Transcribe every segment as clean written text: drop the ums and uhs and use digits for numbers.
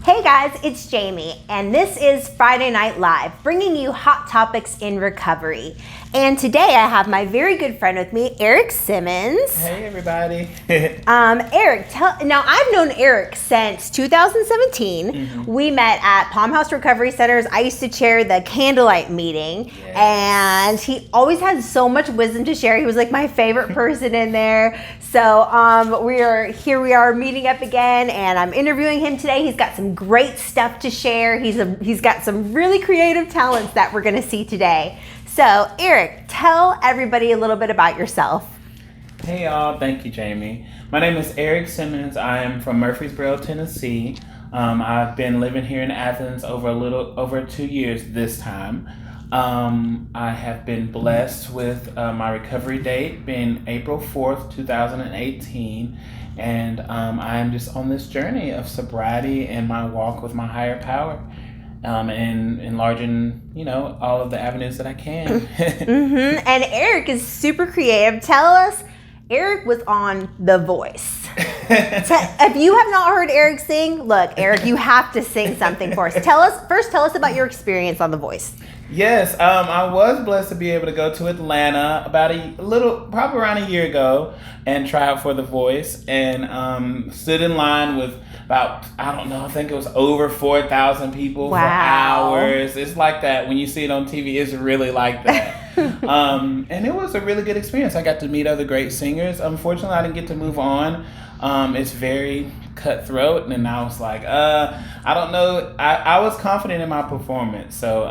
Hey guys, it's Jamie, and this is Friday Night Live, bringing you hot topics in recovery. And today I have my very good friend with me, Eric Simmons. Hey everybody. Eric, now I've known Eric since 2017. Mm-hmm. We met at Palm House Recovery Centers. I used to chair the candlelight meeting, yes. And he always had so much wisdom to share. He was like my favorite person in there. So we are meeting up again, and I'm interviewing him today. He's got some great stuff to share. He's got some really creative talents that we're going to see today. So, Eric, tell everybody a little bit about yourself. Hey, y'all. Thank you, Jamie. My name is Eric Simmons. I am from Murfreesboro, Tennessee. I've been living here in Athens over 2 years this time. I have been blessed with my recovery date being April 4th, 2018. And I am just on this journey of sobriety and my walk with my higher power. And enlarging, all of the avenues that I can. Mm-hmm. And Eric is super creative. Tell us, Eric was on The Voice. If you have not heard Eric sing, look, Eric, you have to sing something for us. Tell us about your experience on The Voice. Yes, I was blessed to be able to go to Atlanta probably around a year ago and try out for The Voice, and stood in line with about, I think it was over 4,000 people. Wow. For hours. It's like that. When you see it on TV, it's really like that. And it was a really good experience. I got to meet other great singers. Unfortunately, I didn't get to move on. It's very cutthroat, and I was like, I don't know. I was confident in my performance, so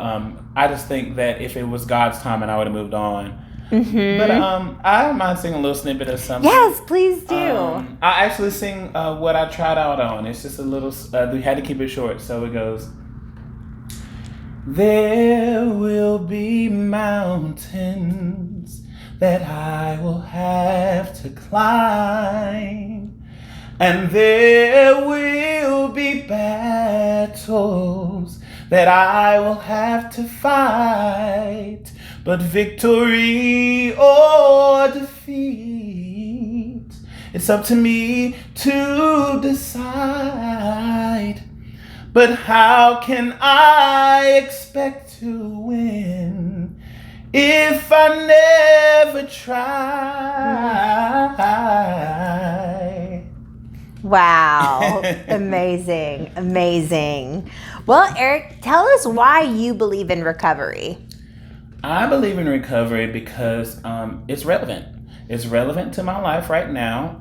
I just think that if it was God's time, and I would have moved on. Mm-hmm. But I might sing a little snippet of something. Yes, please do. I actually sing what I tried out on. It's just a little. We had to keep it short, so it goes. There will be mountains that I will have to climb, and there will be battles that I will have to fight, but victory or defeat, it's up to me to decide. But how can I expect to win if I never try? Wow. Amazing. Well, Eric, tell us why you believe in recovery. I believe in recovery because it's relevant. It's relevant to my life right now.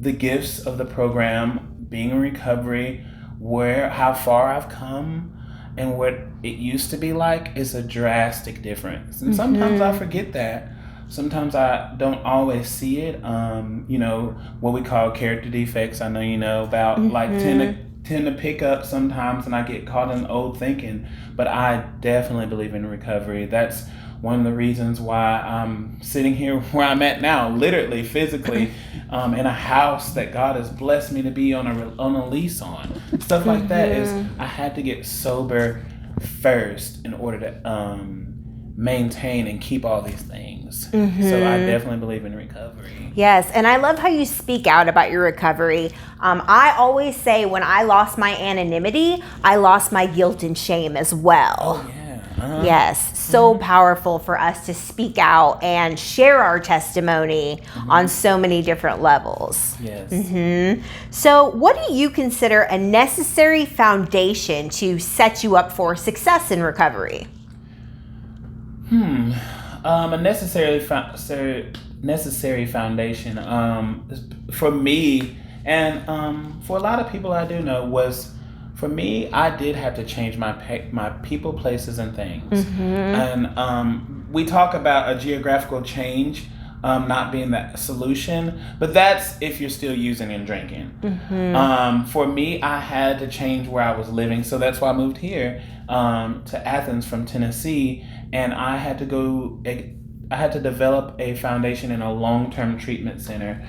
The gifts of the program, being in recovery, how far I've come, and what it used to be like is a drastic difference. And sometimes I forget that. Sometimes I don't always see it. What we call character defects. I know you know about, tend to pick up sometimes, and I get caught in old thinking. But I definitely believe in recovery. That's one of the reasons why I'm sitting here where I'm at now, literally, physically, in a house that God has blessed me to be on a lease on. Stuff like that is, I had to get sober first in order to maintain and keep all these things. Mm-hmm. So I definitely believe in recovery. Yes, and I love how you speak out about your recovery. I always say when I lost my anonymity, I lost my guilt and shame as well. Oh, yeah. Uh-huh. Yes, so powerful for us to speak out and share our testimony on so many different levels. Yes. Mm-hmm. So what do you consider a necessary foundation to set you up for success in recovery? A necessary foundation for me, and for a lot of people I do know, was, for me, I did have to change my people, places, and things. Mm-hmm. And we talk about a geographical change not being the solution, but that's if you're still using and drinking. Mm-hmm. For me, I had to change where I was living, so that's why I moved here to Athens from Tennessee, and I had to develop a foundation in a long-term treatment center.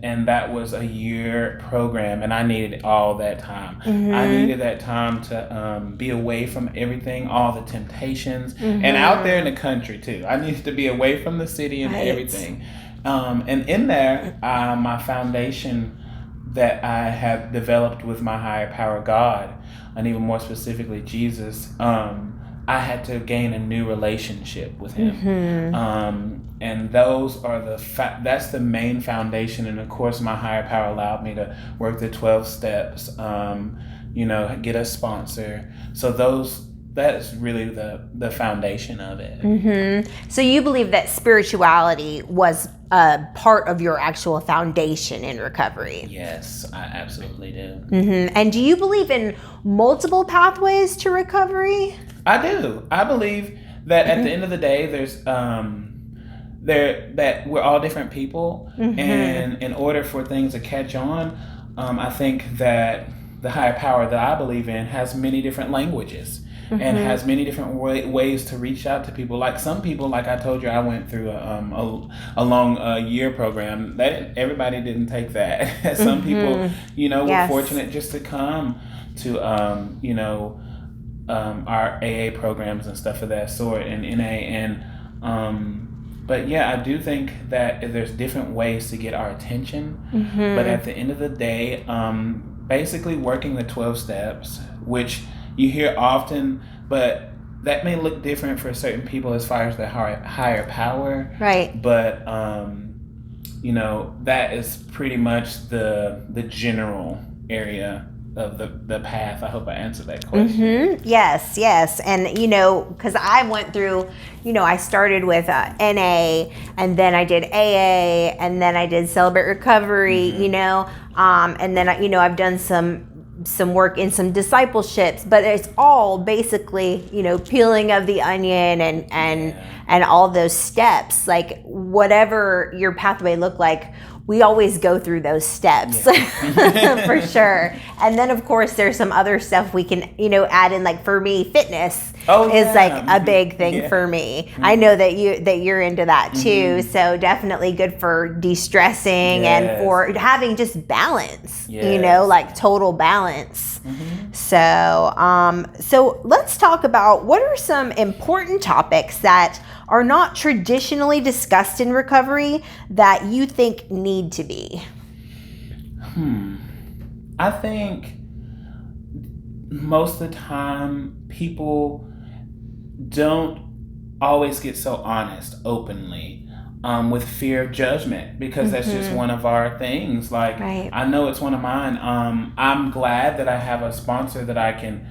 And that was a year program, and I needed all that time. Mm-hmm. I needed that time to be away from everything, all the temptations, and out there in the country too. I needed to be away from the city and everything. And in there, my foundation that I have developed with my higher power, God, and even more specifically Jesus, I had to gain a new relationship with Him. And those are that's the main foundation. And of course, my higher power allowed me to work the 12 steps, get a sponsor. So that is really the foundation of it. So you believe that spirituality was a part of your actual foundation in recovery? Yes, I absolutely do. And do you believe in multiple pathways to recovery? I do. I believe that at the end of the day, there's that we're all different people, and in order for things to catch on, I think that the higher power that I believe in has many different languages. And has many different ways to reach out to people. Like some people, like I told you, I went through a long year program. Everybody didn't take that. Some people, were fortunate just to come to, our AA programs and stuff of that sort, and NA. But yeah, I do think that there's different ways to get our attention. But at the end of the day, basically working the 12 steps, which you hear often, but that may look different for certain people as far as the higher power. Right. But, that is pretty much the general area of the path. I hope I answered that question. Yes. And, because I went through, I started with NA, and then I did AA, and then I did Celebrate Recovery, and then, I've done some work in some discipleships, but it's all basically, peeling of the onion and all those steps. Like whatever your pathway looked like, we always go through those steps for sure. And then of course there's some other stuff we can, add in. Like for me, fitness is like a big thing for me. I know that you're into that too. So definitely good for de-stressing and for having just balance, like total balance. So let's talk about what are some important topics that are not traditionally discussed in recovery that you think need to be? I think most of the time people don't always get so honest openly with fear of judgment, because that's just one of our things. Like, I know it's one of mine. I'm glad that I have a sponsor that I can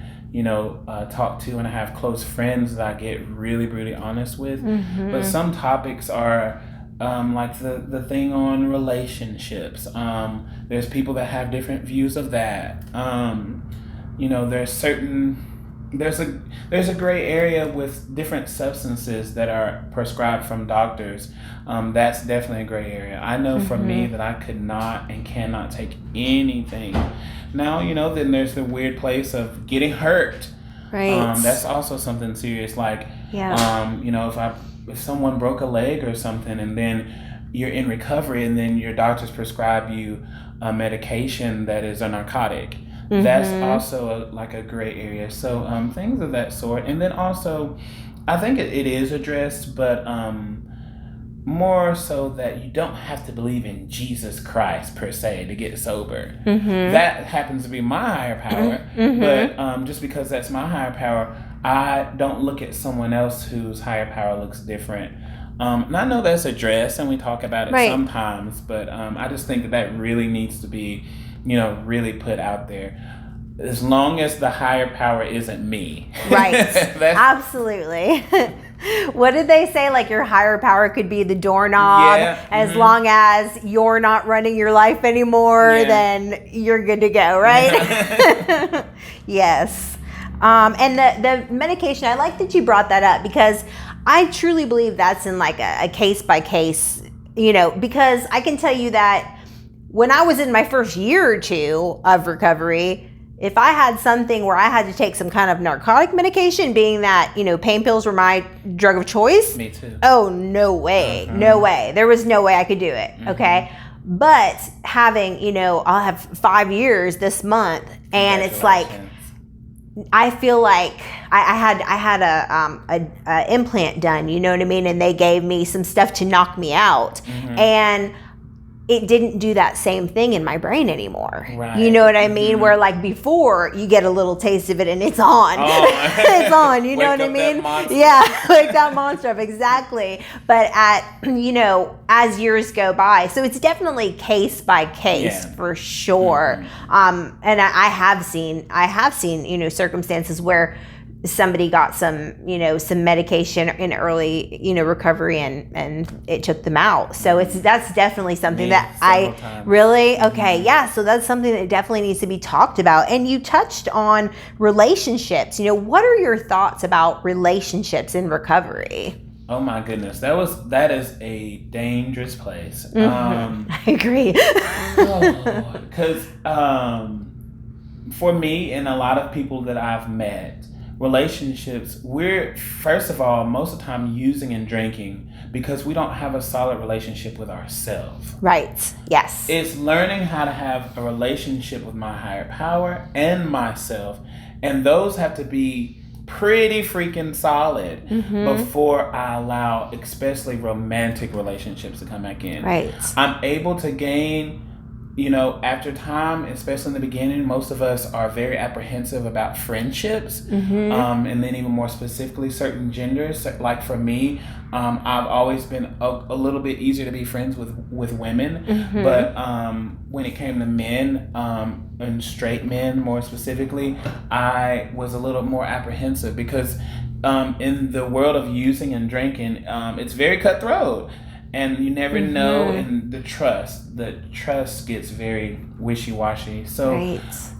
talk to, and I have close friends that I get really, really honest with. But some topics are like the thing on relationships. There's people that have different views of that. There's a gray area with different substances that are prescribed from doctors. That's definitely a gray area. I know for me that I could not and cannot take anything. Now, then there's the weird place of getting hurt. Right. That's also something serious. Like, if someone broke a leg or something, and then you're in recovery, and then your doctors prescribe you a medication that is a narcotic. That's also a gray area. So things of that sort. And then also, I think it is addressed, but more so that you don't have to believe in Jesus Christ per se to get sober. That happens to be my higher power, but just because that's my higher power, I don't look at someone else whose higher power looks different. And I know that's addressed and we talk about it sometimes, but I just think that really needs to be, really put out there. As long as the higher power isn't me. Right. Absolutely. What did they say? Like your higher power could be the doorknob. As long as you're not running your life anymore, then you're good to go, right? Yes. And the medication, I like that you brought that up, because I truly believe that's in like a case by case, because I can tell you that when I was in my first year or two of recovery, if I had something where I had to take some kind of narcotic medication, being that, pain pills were my drug of choice. Me too. Oh, no way. No way. There was no way I could do it. Okay. But having, I'll have 5 years this month, and it's like, I feel like I had a implant done, you know what I mean? And they gave me some stuff to knock me out. And it didn't do that same thing in my brain anymore. Right. You know what I mean? Where like before you get a little taste of it and it's on. Oh. It's on, you know what I mean? Yeah, wake that monster up, exactly. But as years go by, so it's definitely case by case for sure. And I have seen, circumstances where somebody got some medication in early, recovery and it took them out. So that's definitely something that times. Really? Okay. Yeah. So that's something that definitely needs to be talked about. And you touched on relationships. What are your thoughts about relationships in recovery? Oh my goodness. That is a dangerous place. I agree. Because for me and a lot of people that I've met, relationships, we're first of all most of the time using and drinking because we don't have a solid relationship with ourselves. Right. Yes. It's learning how to have a relationship with my higher power and myself, and those have to be pretty freaking solid before I allow especially romantic relationships to come back in. Right. I'm able to gain, after time, especially in the beginning, most of us are very apprehensive about friendships, and then even more specifically, certain genders. Like for me, I've always been a little bit easier to be friends with women, but when it came to men, and straight men more specifically, I was a little more apprehensive because in the world of using and drinking, it's very cutthroat. And you never know, and the trust gets very wishy-washy. So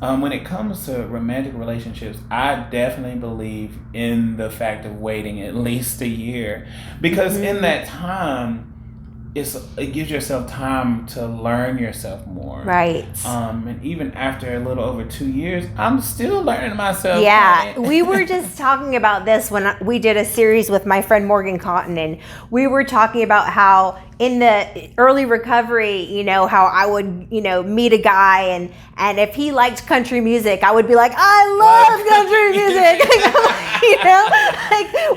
when it comes to romantic relationships, I definitely believe in the fact of waiting at least a year. Because in that time, it gives yourself time to learn yourself more. Right. And even after a little over 2 years, I'm still learning myself. Yeah. We were just talking about this when we did a series with my friend Morgan Cotton, and we were talking about how in the early recovery, how I would, meet a guy and if he liked country music, I would be like, I love country music.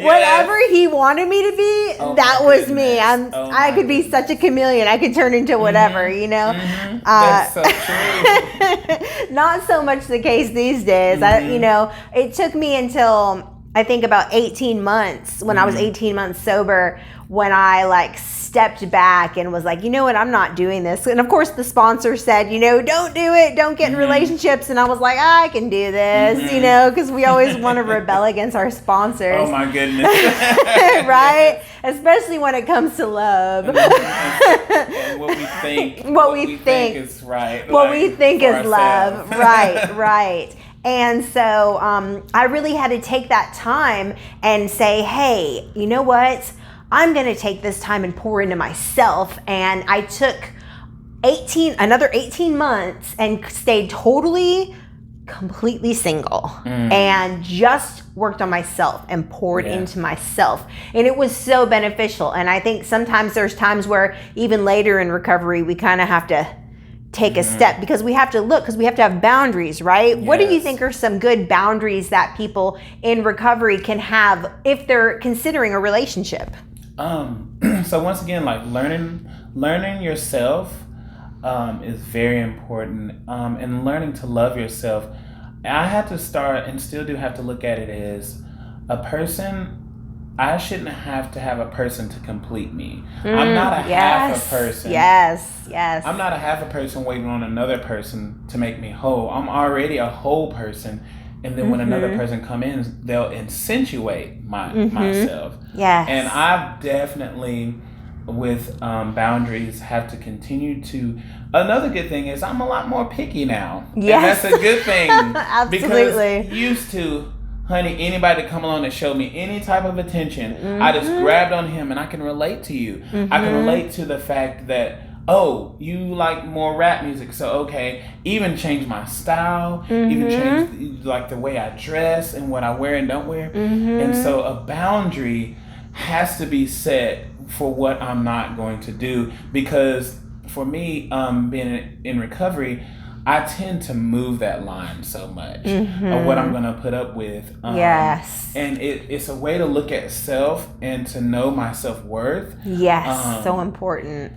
Whatever he wanted me to be, that was me. I could be such a chameleon. I could turn into whatever, That's so true. Not so much the case these days. It took me until I think about 18 months when I was 18 months sober when I stepped back and was like, you know what, I'm not doing this. And of course the sponsor said, don't do it, don't get in relationships. And I was like, I can do this, because we always want to rebel against our sponsors. Oh my goodness. Right? Especially when it comes to love. And what we think. What we think is right. What we think is ourselves. love. Right. And so I really had to take that time and say, hey, you know what? I'm going to take this time and pour into myself. And I took another 18 months and stayed completely single and just worked on myself and poured into myself. And it was so beneficial. And I think sometimes there's times where even later in recovery, we kind of have to take a step because we have to have boundaries, right? Yes. What do you think are some good boundaries that people in recovery can have if they're considering a relationship? So once again, learning yourself is very important, and learning to love yourself. I had to start and still do have to look at it as a person. I shouldn't have to have a person to complete me. I'm not a half a person. Yes. I'm not a half a person waiting on another person to make me whole. I'm already a whole person. And then when another person come in, they'll accentuate myself. Yes. And I've definitely, with boundaries, have to continue to. Another good thing is I'm a lot more picky now. Yes. And that's a good thing. Absolutely. Because used to, honey, anybody to come along and show me any type of attention, I just grabbed on him, and I can relate to you. I can relate to the fact that, oh, you like more rap music, so okay, even change my style, even change the way I dress and what I wear and don't wear. And so a boundary has to be set for what I'm not going to do, because for me, being in recovery, I tend to move that line so much of what I'm going to put up with. Yes. And it's a way to look at self and to know my self-worth. Yes, so important.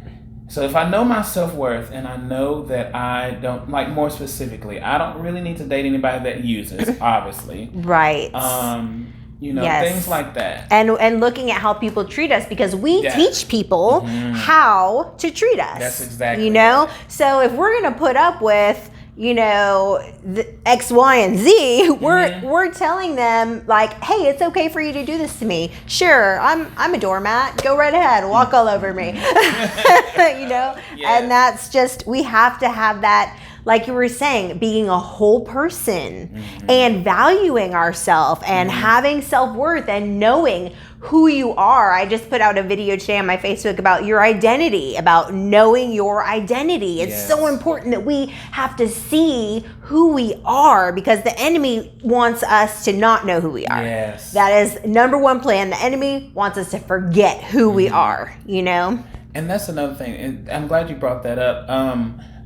So if I know my self-worth and I know that I don't, like more specifically, I don't really need to date anybody that uses, obviously. Right. Things like that. And looking at how people treat us, because we teach people how to treat us. That's exactly right. So if we're going to put up with, the X, Y, and Z, we're telling them like, hey, it's okay for you to do this to me. Sure, I'm a doormat. Go right ahead, walk all over me. And that's just, we have to have that, like you were saying, being a whole person and valuing ourselves and having self-worth and knowing who you are. I just put out a video today on my Facebook about your identity, about knowing your identity. It's so important that we have to see who we are, because the enemy wants us to not know who we are. Yes. That is number one plan. The enemy wants us to forget who we are, And that's another thing. And I'm glad you brought that up.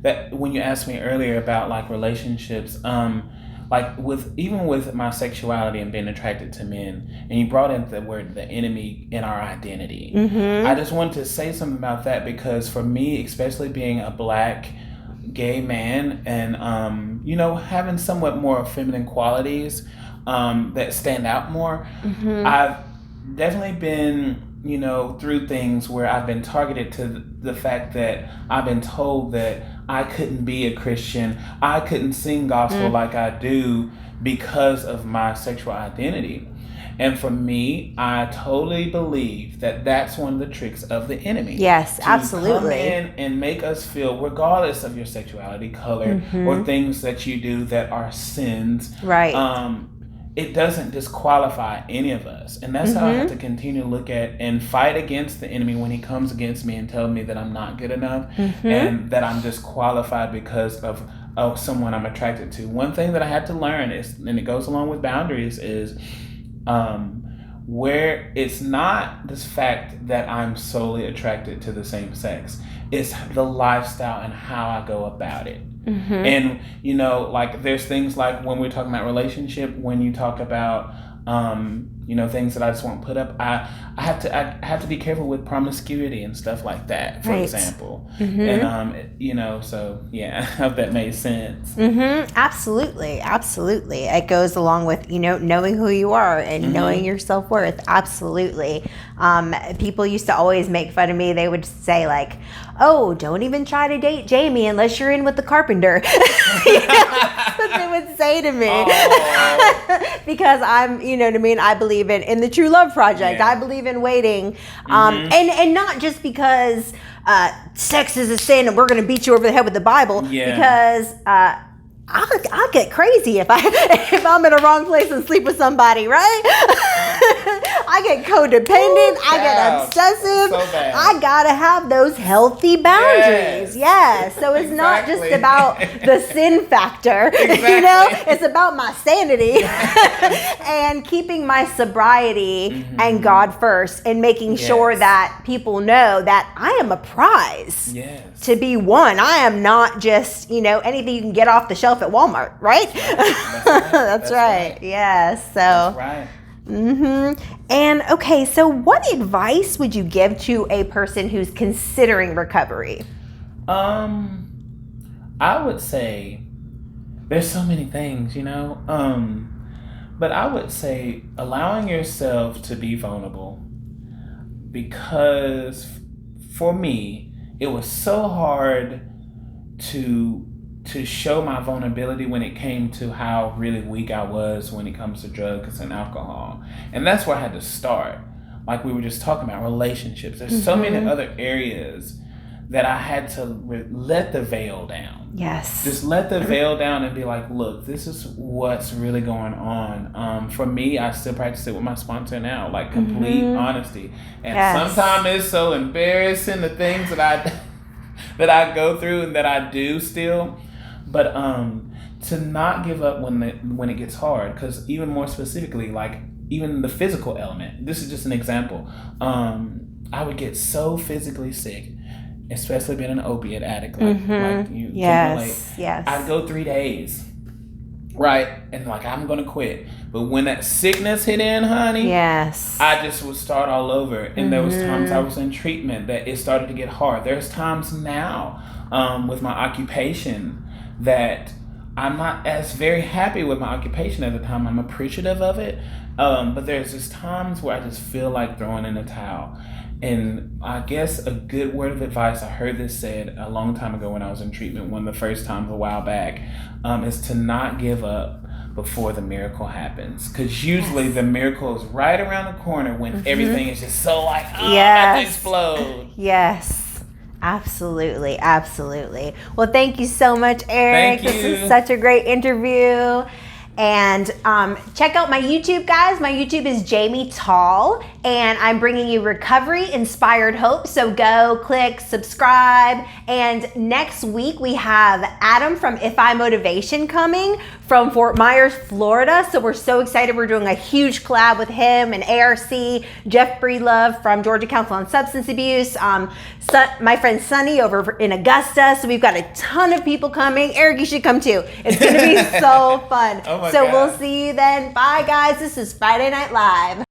That when you asked me earlier about like relationships, like with my sexuality and being attracted to men, and you brought in the word the enemy in our identity. I just wanted to say something about that, because for me, especially being a Black gay man and having somewhat more feminine qualities that stand out more, I've definitely been through things where I've been targeted to the fact that I've been told that I couldn't be a Christian, I couldn't sing gospel like I do because of my sexual identity. And for me, I totally believe that that's one of the tricks of the enemy. Yes, absolutely. Come in and make us feel, regardless of your sexuality, color, or things that you do that are sins. Right. It doesn't disqualify any of us. And that's how I have to continue to look at and fight against the enemy when he comes against me and tells me that I'm not good enough and that I'm disqualified because of someone I'm attracted to. One thing that I had to learn is, and it goes along with boundaries, is where it's not this fact that I'm solely attracted to the same sex. It's the lifestyle and how I go about it. And like there's things like when we're talking about relationship, when you talk about things that I just won't put up, I have to be careful with promiscuity and stuff like that, for example. And so I hope that made sense. Absolutely. It goes along with knowing who you are and knowing your self-worth. Absolutely. People used to always make fun of me. They would say like, oh, don't even try to date Jamie unless you're in with the carpenter. That's what they would say to me. Because I'm I believe in the True Love Project. I believe in waiting. And not just because sex is a sin and we're going to beat you over the head with the Bible. Because I'll get crazy if I'm in a wrong place and sleep with somebody, right? I get codependent. I get obsessive. So bad. I gotta have those healthy boundaries. Yes. So it's not just about the sin factor. It's about my sanity and keeping my sobriety and God first, and making sure that people know that I am a prize to be won. I am not just anything you can get off the shelf at Walmart, right? That's right. Yes. So. That's right. And okay, so what advice would you give to a person who's considering recovery? I would say there's so many things, but I would say allowing yourself to be vulnerable, because for me, it was so hard to show my vulnerability when it came to how really weak I was when it comes to drugs and alcohol. And that's where I had to start. Like we were just talking about relationships. There's so many other areas that I had to let the veil down. Yes. Just let the veil down and be like, look, this is what's really going on. For me, I still practice it with my sponsor now, like complete honesty. And sometimes it's so embarrassing, the things that I go through and that I do still. But to not give up when it gets hard, because even more specifically, like even the physical element. This is just an example. I would get so physically sick, especially being an opiate addict. Like you can relate. Yes. I'd go 3 days right? And like, I'm gonna quit. But when that sickness hit in, honey, yes, I just would start all over. And there was times I was in treatment that it started to get hard. There's times now with my occupation that I'm not as very happy with my occupation at the time. I'm appreciative of it. But there's just times where I just feel like throwing in a towel. And I guess a good word of advice, I heard this said a long time ago when I was in treatment, one of the first times a while back, is to not give up before the miracle happens. Because usually the miracle is right around the corner when everything is just so like, about to explode. Yes. Absolutely. Absolutely. Well, thank you so much, Eric. Thank you. This is such a great interview. And check out my YouTube, guys. My YouTube is Jamie Tall, and I'm bringing you recovery-inspired hope. So go click subscribe. And next week, we have Adam from If I Motivation coming from Fort Myers, Florida. So we're so excited. We're doing a huge collab with him and ARC, Jeff Breedlove from Georgia Council on Substance Abuse, my friend Sunny over in Augusta. So we've got a ton of people coming. Eric, you should come too. It's going to be so fun. Oh my So God. we'll see you then. Bye, guys. This is Friday Night Live.